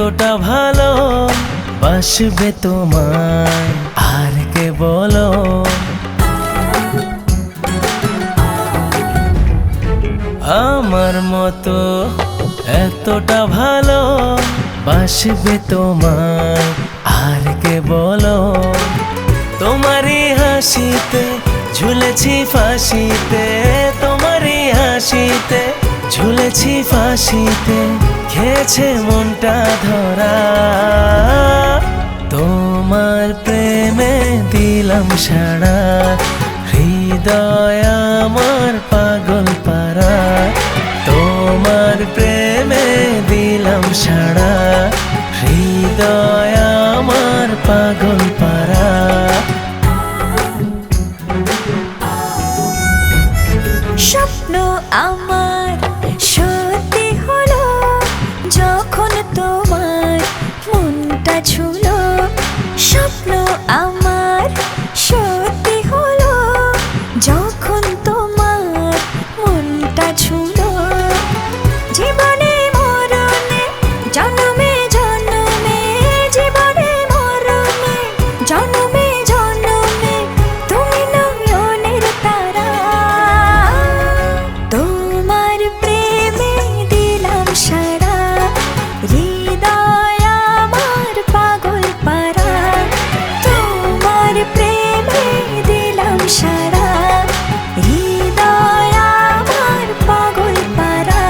এতটা ভালো বাসবে তোমায় আর কে বলো। আমার মতো এতটা ভালো বাসবে তোমায় আর কে বলো। তোমারই হাসিতে ঝুলেছি ফাঁসিতে, তোমারই হাসিতে ঝুলেছি ফাঁসিতে, খেয়েছে মনটা ধরা। তোমার প্রেমে দিলাম সাড়া, হৃদয় আমার পাগল পারা। তোমার প্রেমে দিলাম সাড়া, হৃদয় আমার পাগল পারা। স্বপ্ন আমার সত্যি হলো যখন তোমার মনটা ছুলো। স্বপ্ন আমার সত্যি হলো যখন তোমার মনটা ছুলো। জীবনে মরণে জন্মে জন্মে, জীবনে মরণে জন্মে জন্মে তুমি নয়নের তারা। তোমার প্রেমে দিলাম সাড়া, হৃদয় আমার পাগল পারা। তোমার প্রেমে দিলাম সাড়া, হৃদয় আমার পাগল পারা।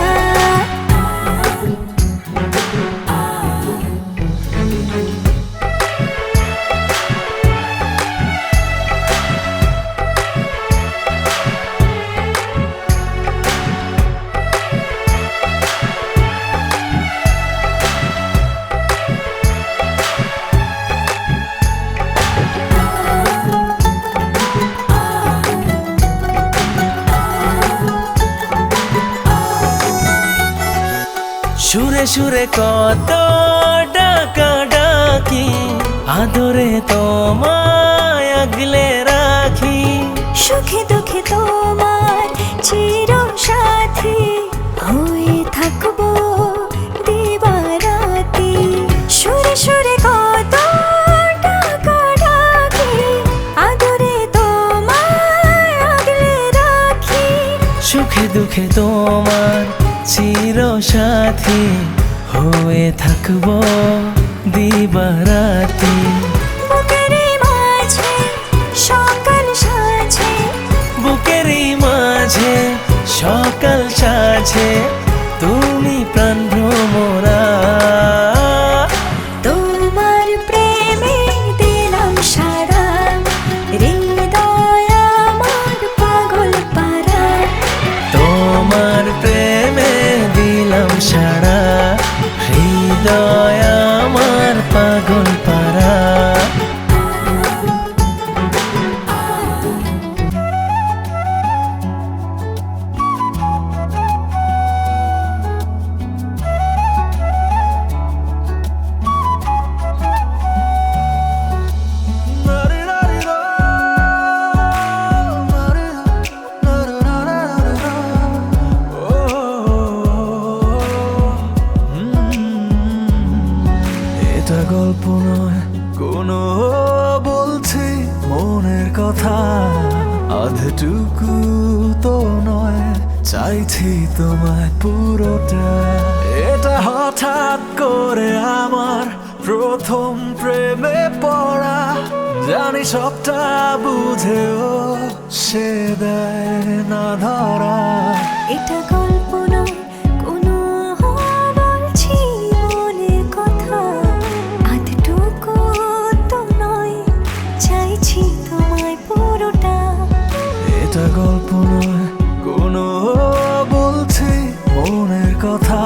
সুরে সুরে কত ডাকা ডাকি, আদরে তোমায় আগলে রাখি। সুখে দুঃখে তোমার চির সাথী হয়ে থাকবো দিবারাতি। সুরে সুরে কত ডাকা ডাকি, আদরে তোমায় আগলে রাখি। সুখে দুঃখে তোমার চির সাথী হয়ে থাকবো দিবারাতি। বুকেরই মাঝে সকাল সাজে, বুকেরই মাঝে সকাল সাজে, তুমি প্রাণ ভ্রমরা। তোমার প্রেমে দিলাম সাড়া, হৃদয় আমার পাগল পারা। তোমার প্রেমে দিলাম সাড়া, হৃদয় আমার পাগল পারা। এটা গল্প নয় কোনো, বলছি মনের কথা। আধটুকু তো নয়, চাইছি তোমায় পুরোটা। এটা হঠাৎ করে আমার প্রথম প্রেমে পড়া, জানি সবটা বুঝেও সে দেয় না ধরা। এটা গল্প নয় কোনো, বলছি মনের কথা। আধটুকু তো নয়, চাইছি তোমায় পুরোটা। এটা গল্প নয় কোনো, বলছি মনের কথা।